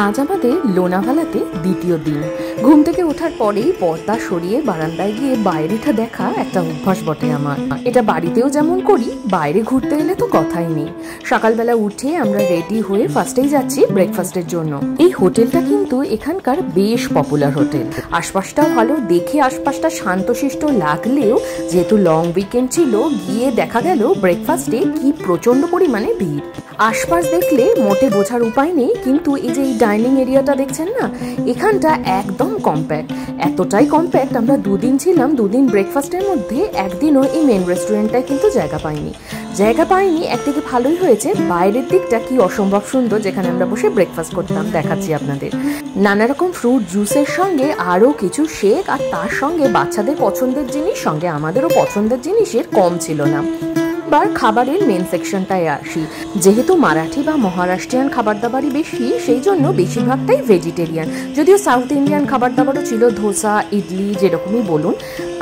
আজ আমাদের লোনাভালাতে দ্বিতীয় দিন। ঘুম থেকে ওঠার পরেই পর্দা সরিয়ে বারান্দায় গিয়ে বাইরেটা দেখা একটা অভ্যাস বটে আমার। এটা বাড়িতেও যেমন করি, বাইরে ঘুরতে এলে তো কথাই নেই। সকালবেলা উঠে আমরা রেডি হয়ে ফার্স্টেই যাচ্ছি ব্রেকফাস্টের জন্য। এই হোটেলটা কিন্তু এখানকার বেশ পপুলার হোটেল। আশপাশটাও ভালো, দেখে আশপাশটা শান্তশিষ্ট লাগলেও যেহেতু লং উইকেন্ড ছিল, গিয়ে দেখা গেল ব্রেকফাস্টে কি প্রচন্ড পরিমাণে ভিড়। আশপাশ দেখলে মোটে বোঝার উপায় নেই, কিন্তু এই যে এই ডাইনিং এরিয়াটা দেখছেন না, এখানটা একদম কম্প্যাক্ট। এতটাই কম্প্যাক্ট, আমরা দুদিন ছিলাম, দুদিন ব্রেকফাস্টের মধ্যে একদিনও এই মেন রেস্টুরেন্টটায় কিন্তু জায়গা পাইনি। একদিকে ভালোই হয়েছে, বাইরের দিকটা কি অসম্ভব সুন্দর, যেখানে আমরা বসে ব্রেকফাস্ট করতাম, দেখাচ্ছি আপনাদের। নানা রকম ফ্রুট জুসের সঙ্গে আরও কিছু শেক, আর তার সঙ্গে বাচ্চাদের পছন্দের জিনিস, সঙ্গে আমাদেরও পছন্দের জিনিসের কম ছিল না। এবার খাবারের মেন সেকশনটায় আসি। যেহেতু মারাঠি বা মহারাষ্ট্রিয়ান খাবার দাবারই বেশি, সেই জন্য বেশিরভাগটাই ভেজিটেরিয়ান। যদিও সাউথ ইন্ডিয়ান খাবার দাবারও ছিল, ধোসা, ইডলি, যেরকমই বলুন,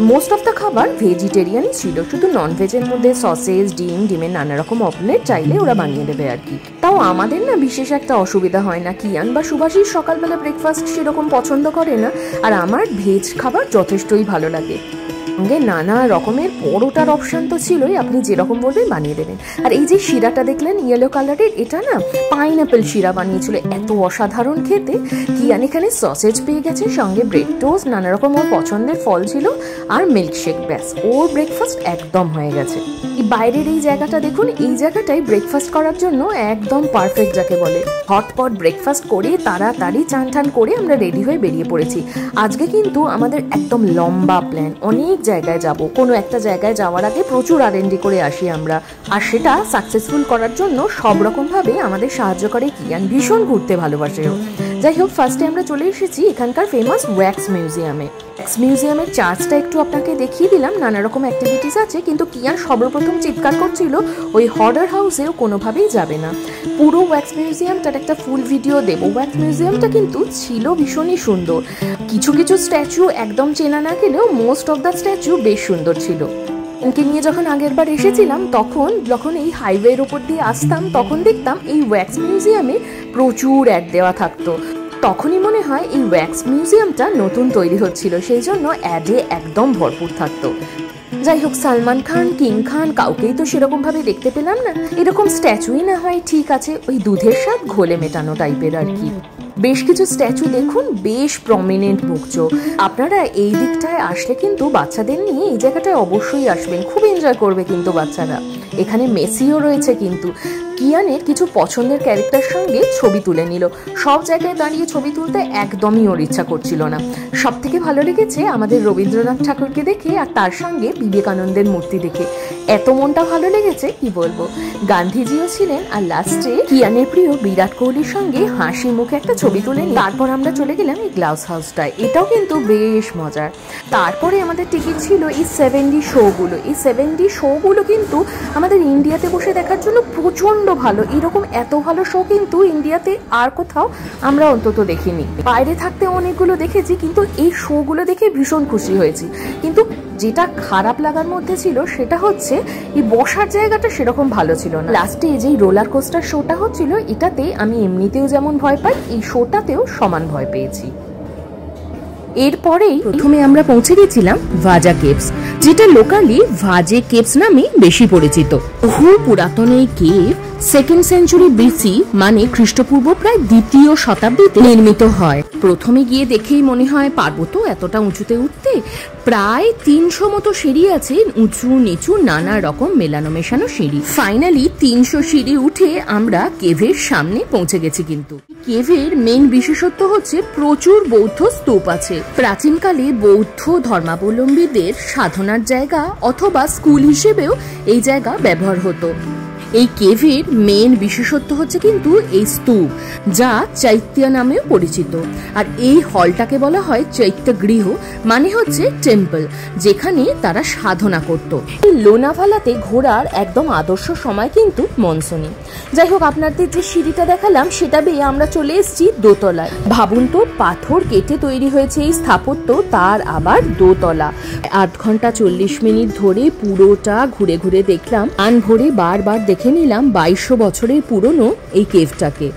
মোস্ট অফ দ্য খাবার ভেজিটেরিয়ানই ছিল। শুধু ননভেজের মধ্যে সসেজ, ডিমের নানা রকম অমলেট চাইলে ওরা বানিয়ে দেবে আর কি। তাও আমাদের না বিশেষ একটা অসুবিধা হয় না। কিয়ান বা সুভাষিস সকালবেলা ব্রেকফাস্ট সেরকম পছন্দ করে না, আর আমার ভেজ খাবার যথেষ্টই ভালো লাগে। সঙ্গে নানা রকমের পরোটার অপশান তো ছিলই, আপনি যেরকম বলবেন বানিয়ে দেবেন। আর এই যে শিরাটা দেখলেন ইয়েলো কালারের, এটা না পাইনঅ্যাপেল শিরা বানিয়েছিল, এত অসাধারণ খেতে। কিয়ান এখানে সসেজ পেয়ে গেছে, সঙ্গে ব্রেড টোস্ট, নানা রকম ওর পছন্দের ফল ছিল, আর মিল্কশেক। ব্যাস, ওর ব্রেকফাস্ট একদম হয়ে গেছে। এই বাইরের এই জায়গাটা দেখুন, এই জায়গাটাই ব্রেকফাস্ট করার জন্য একদম পারফেক্ট যাকে বলে। হটপট ব্রেকফাস্ট করে তাড়াতাড়ি চান টান করে আমরা রেডি হয়ে বেরিয়ে পড়েছি। আজকে কিন্তু আমাদের একদম লম্বা প্ল্যান, অনেক জায়গায় যাব। কোনো একটা জায়গায় যাওয়ার আগে প্রচুর R&D করে আসি আমরা, আর সেটা সাকসেসফুল করার জন্য সব রকমভাবে আমাদের সাহায্য করে কিয়ান। ভীষণ ঘুরতে ভালোবাসে। যাই হোক, ফার্স্টে আমরা চলে এসেছি এখানকার ফেমাস ওয়্যাক্স মিউজিয়ামে। ওয়্যাক্স মিউজিয়ামের চার্জটা একটু আপনাকে দেখিয়ে দিলাম। নানা রকম অ্যাক্টিভিটিস আছে, কিন্তু কিয়ান সর্বপ্রথম চিৎকার করছিল ওই হর্ডার হাউসেও কোনোভাবেই যাবে না। পুরো ওয়্যাক্স মিউজিয়ামটার একটা ফুল ভিডিও দেবো। ওয়্যাক্স মিউজিয়ামটা কিন্তু ছিল ভীষণই সুন্দর। কিছু কিছু স্ট্যাচু একদম চেনা না গেলেও মোস্ট অফ দ্য স্ট্যাচু বেশ সুন্দর ছিল। এনকে নিয়ে যখন আগের বার এসেছিলাম, যখন এই হাইওয়ের ওপর দিয়ে আসতাম, তখন দেখতাম এই ওয়্যাক্স মিউজিয়ামে প্রচুর অ্যাড দেওয়া থাকতো। তখনই মনে হয় এই ওয়্যাক্স মিউজিয়ামটা নতুন তৈরি হচ্ছিল, সেই জন্য অ্যাডে একদম ভরপুর থাকতো। যাই হোক, সালমান খান, কিং খান, কাউকেই তো সেরকম ভাবে দেখতে পেলাম না। এরকম স্ট্যাচুই না হয় ঠিক আছে, ওই দুধের স্বাদ ঘোলে মেটানো টাইপের আর কি। বেশ কিছু স্ট্যাচু দেখুন, বেশ প্রমিনেন্ট মুখ চোখ। আপনারা এই দিকটায় আসলে কিন্তু বাচ্চাদের নিয়ে এই জায়গাটায় অবশ্যই আসবেন, খুব এনজয় করবে কিন্তু বাচ্চারা। এখানে মেসিও রয়েছে, কিন্তু কিয়ানের কিছু পছন্দের ক্যারেক্টার সঙ্গে ছবি তুলে নিল। সব জায়গায় দাঁড়িয়ে ছবি তুলতে একদমই ওর ইচ্ছা করছিল না। সব থেকে ভালো লেগেছে আমাদের রবীন্দ্রনাথ ঠাকুরকে দেখে, আর তার সঙ্গে বিবেকানন্দের মূর্তি দেখে এত মনটা ভালো লেগেছে কি বলবো। গান্ধীজিও ছিলেন, আর লাস্টে কিয়ানের প্রিয় বিরাট কোহলির সঙ্গে হাসি মুখে একটা ছবি তুলে নিই। তারপর আমরা চলে গেলাম এই গ্লাস হাউসটায়, এটাও কিন্তু বেশ মজার। তারপরে আমাদের টিকিট ছিল এই 7D শোগুলো। এই 7D শোগুলো কিন্তু আমাদের ইন্ডিয়াতে বসে দেখার জন্য প্রচন্ড ভালো। এরকম এত ভালো শো কিন্তু ইন্ডিয়াতে আর কোথাও আমরা অন্তত দেখিনি। বাইরে থাকতে অনেকগুলো দেখেছি, কিন্তু এই শোগুলো দেখে ভীষণ খুশি হয়েছি। কিন্তু যেটা খারাপ লাগার মধ্যে ছিল সেটা হচ্ছে এই বসার জায়গাটা সেরকম ভালো ছিল না। লাস্টে যেই রোলার কোস্টার শোটা হচ্ছিল, এটাতে আমি এমনিতেও যেমন ভয় পাই, এই শোটাতেও সমান ভয় পেয়েছি। এরপরেই প্রথমে আমরা পৌঁছে গেছিলাম ভাজা কেভস, যেটা লোকালি ভাজে কেভস নামে বেশি পরিচিত। বহু পুরাতন এই কেভ 2nd সেঞ্চুরি BC, মানে খ্রিস্টপূর্ব প্রায় 2য় শতাব্দীতে নির্মিত হয়। প্রথমে গিয়ে দেখেই মনে হয় পারবো তো এতটা উঁচুতে উঠতে। প্রায় 300 মতো সিঁড়ি আছে, উঁচু নিচু নানা রকম মেলানো মেশানো সিঁড়ি। ফাইনালি 300 সিঁড়ি উঠে আমরা কেভের সামনে পৌঁছে গেছি। কিন্তু কেভের মেন বিশেষত্ব হচ্ছে প্রচুর বৌদ্ধ স্তূপ আছে। প্রাচীনকালে বৌদ্ধ ধর্মাবলম্বীদের সাধনার জায়গা অথবা স্কুল হিসেবেও এই জায়গা ব্যবহার হতো। এই কেভের মেন বিশেষত্ব হচ্ছে কিন্তু এই স্তূপ, যা চৈত্য নামেও পরিচিত। আর এই হলটাকে বলা হয় চৈত্যগৃহ, মানে হচ্ছে টেম্পল, যেখানে তারা সাধনা করত। এই লোনাভালাতে ঘোরার একদম আদর্শ সময় কিন্তু মনসুনি। যাই হোক, আপনাদের যে সিঁড়িটা দেখালাম সেটা বেয়ে আমরা চলে এসেছি দোতলায়। ভাবুন তো, পাথর কেটে তৈরি হয়েছে এই স্থাপত্য, তার আবার দোতলা। 8 ঘন্টা 40 মিনিট ধরে পুরোটা ঘুরে ঘুরে দেখলাম। আন ভরে বারবার দেখে নিলাম 2200 বছরের পুরনো এই কেভটাকে।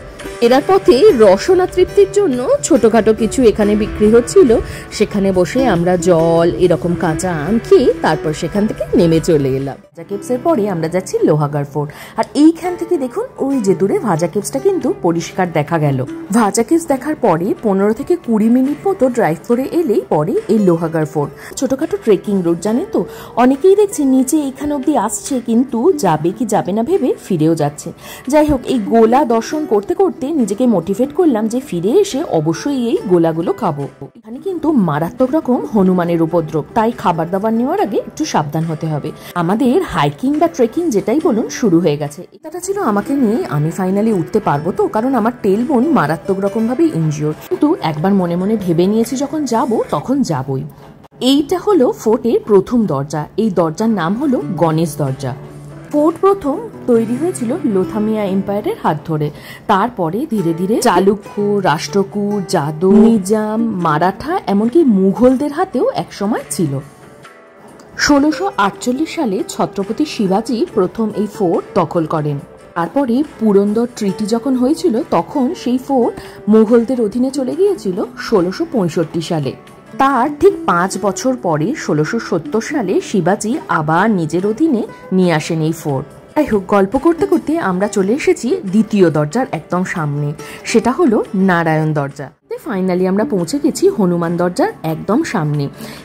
এরার পথে রসনা তৃপ্তির জন্য ছোটখাটো কিছু এখানে বিক্রি হচ্ছিল, সেখানে বসে আমরা জল এরকম কাঁচা আম খেয়ে তারপর সেখান থেকে নেমে চলে এলাম। ভাজা কেপসের পরে আমরা যাচ্ছি লোহাগাড় ফোর্ট। আর এইখান থেকে দেখুন ওই যে দূরে ভাজা কেপসটা কিন্তু পরিষ্কার দেখা গেল। ভাজা কেপস দেখার পরে 15 থেকে 20 মিনিট মতো ড্রাইভ করে এলেই পরে এই লোহাগাড় ফোর্ট। ছোটখাটো ট্রেকিং রুট, জানেন তো অনেকেই দেখছি নিচে এইখানে অব্দি আসছে কিন্তু যাবে কি যাবে না ভেবে ফিরেও যাচ্ছে। যাই হোক, এই গোলা দর্শন করতে করতে নিজেকে মোটিভেট করলাম যে ফিরে এসে অবশ্যই এই গোলাগুলো খাবো। এখানে কিন্তু মারাত্মক রকম হনুমানের উপদ্রব, তাই খাবার দাবার নেওয়ার আগে একটু সাবধান হতে হবে। আমাদের হাইকিং বা ট্রেকিং যেটাই বলুন শুরু হয়ে গেছে। এটা ছিল আমাকে নিয়ে আমি ফাইনালি উঠতে পারবো তো, কারণ আমার টেল বোন মারাত্মক রকম ভাবে ইনজিওর। কিন্তু একবার মনে মনে ভেবে নিয়েছি যখন যাব তখন যাবই। এইটা হলো ফোর্টের প্রথম দরজা। এই দরজার নাম হলো গণেশ দরজা। ফোর্ট প্রথম তৈরি হয়েছিল লোথামিয়া এম্পায়ারের হাত ধরে, তারপরে ধীরে ধীরে চালুক্য, রাষ্ট্রকূট, যাদব, নিজাম, মারাঠা এমনকি মুঘলদের হাতেও একসময় ছিল। 1648 সালে ছত্রপতি শিবাজী প্রথম এই ফোর্ট দখল করেন। তারপরে পুরন্দর ট্রিটি যখন হয়েছিল তখন সেই ফোর্ট মুঘলদের অধীনে চলে গিয়েছিল 1665 সালে। তার ঠিক 5 বছর পরে 1670 সালে শিবাজী আবার নিজের অধীনে নিয়ে আসেন এই ফোর্ট। যাই হোক, গল্প করতে করতে আমরা চলে এসেছি দ্বিতীয় দরজার একদম সামনে, সেটা হলো নারায়ণ দরজা। ফাইনালি আমরা পৌঁছে গেছি হনুমান দরজার একদম সামনে।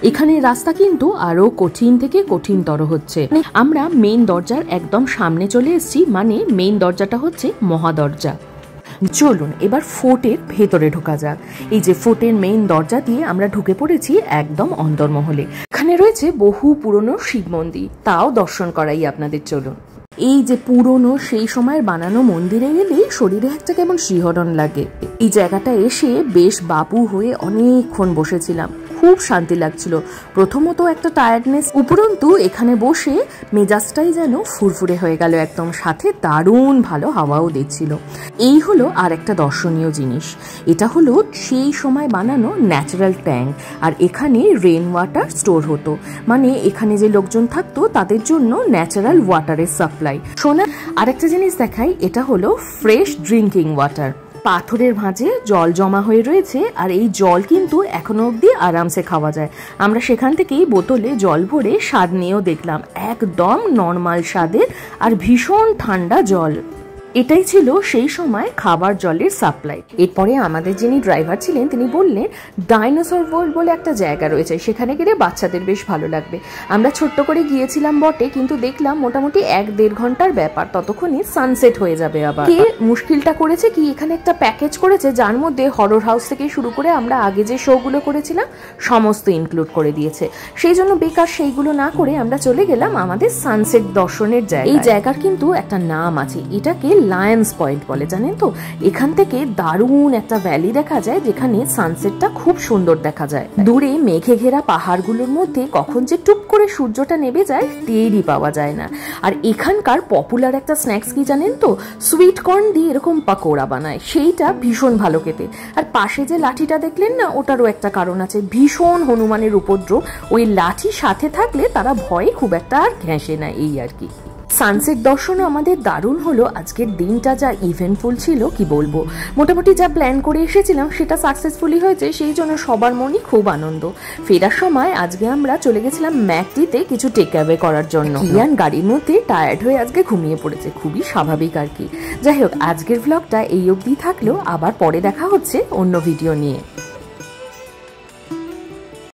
এখানে রাস্তা কিন্তু আরো কঠিন থেকে কঠিনতর হচ্ছে। আমরা মেইন দরজার একদম সামনে চলে এসেছি, মানে মেইন দরজাটা হচ্ছে মহাদরজা। চলুন এবার ফোর্টের ভেতরে ঢোকা যাক। এই যে ফোর্টের মেইন দরজা দিয়ে আমরা ঢুকে পড়েছি একদম অন্দরমহলে। এখানে রয়েছে বহু পুরনো শিব মন্দির, তাও দর্শন করাই আপনাদের। চলুন, এই যে পুরনো সেই সময়ের বানানো মন্দিরে গেলেই শরীরে একটা কেমন শিহরণ লাগে। এই জায়গাটা এসে বেশ বাবু হয়ে অনেকক্ষণ বসেছিলাম, খুব শান্তি লাগছিল। প্রথমত একটা টায়ার্ডনেস, উপরন্তু এখানে বসে মেজাজটাই যেন ফুরফুরে হয়ে গেল একদম, সাথে দারুণ ভালো হাওয়াও দিচ্ছিল। এই হলো আর একটা দর্শনীয় জিনিস, এটা হলো সেই সময় বানানো ন্যাচারাল ট্যাঙ্ক। আর এখানে রেন ওয়াটার স্টোর হতো, মানে এখানে যে লোকজন থাকতো তাদের জন্য ন্যাচারাল ওয়াটারের সাপ্লাই। শোনা আরেকটা জিনিস দেখাই, এটা হলো ফ্রেশ ড্রিঙ্কিং ওয়াটার। পাথরের ভাঁজে জল জমা হয়ে রয়েছে, আর এই জল কিন্তু এখনো অব্দি আরামসে খাওয়া যায়। আমরা সেখান থেকেই বোতলে জল ভরে স্বাদ নিয়েও দেখলাম, একদম নর্মাল স্বাদের আর ভীষণ ঠান্ডা জল। এটাই ছিল সেই সময় খাবার জলের সাপ্লাই। এরপরে আমাদের যিনি ড্রাইভার ছিলেন তিনি বললেন ডাইনোসর ওয়ার্ল্ড বলে একটা জায়গা রয়েছে, সেখানে গেলে বাচ্চাদের বেশ ভালো লাগবে। আমরা ছোট্ট করে গিয়েছিলাম বটে, কিন্তু দেখলাম মোটামুটি 1-1.5 ঘন্টার ব্যাপার, ততক্ষণই সানসেট হয়ে যাবে। আবার কে মুশকিলটা করেছে কি, এখানে একটা প্যাকেজ করেছে যার মধ্যে হরর হাউস থেকে শুরু করে আমরা আগে যে শোগুলো করেছিলাম সমস্ত ইনক্লুড করে দিয়েছে। সেই জন্য বেকার সেইগুলো না করে আমরা চলে গেলাম আমাদের সানসেট দর্শনের জায়গা। এই জায়গার কিন্তু একটা নাম আছে, এটাকে লায়ন্স পয়েন্ট বলে, জানেন তো। এখান থেকে দারুণ একটা ভ্যালি দেখা যায় যেখানে সানসেটটা খুব সুন্দর দেখা যায়। দূরে মেঘে ঘেরা পাহাড়গুলোর মধ্যে কখন যে টুপ করে সূর্যটা নেমে যায় টেরই পাওয়া যায় না। আর এখানকার পপুলার একটা স্ন্যাক্স কি জানেন তো, সুইট কর্ন দিয়ে এরকম পাকোড়া বানায়, সেইটা ভীষণ ভালো খেতে। আর পাশে যে লাঠিটা দেখলেন না, ওটারও একটা কারণ আছে, ভীষণ হনুমানের উপদ্রব। ওই লাঠি সাথে থাকলে তারা ভয়ে খুব একটা আর ঘেঁষে না, এই আর কি। সানসেট দর্শনও আমাদের দারুণ হলো। আজকের দিনটা যা ইভেন্টফুল ছিল কি বলবো, মোটামুটি যা প্ল্যান করে এসেছিলাম সেটা সাকসেসফুলি হয়েছে, সেই জন্য সবার মনই খুব আনন্দ। ফেরার সময় আজকে আমরা চলে গেছিলাম ম্যাকডিতে কিছু টেক অ্যাওয়ে করার জন্য। ইয়ান গাড়ির মধ্যে টায়ার্ড হয়ে আজকে ঘুমিয়ে পড়েছে, খুবই স্বাভাবিক আর কি। যাই হোক, আজকের ভ্লগটা এই অবধি থাকলেও আবার পরে দেখা হচ্ছে অন্য ভিডিও নিয়ে।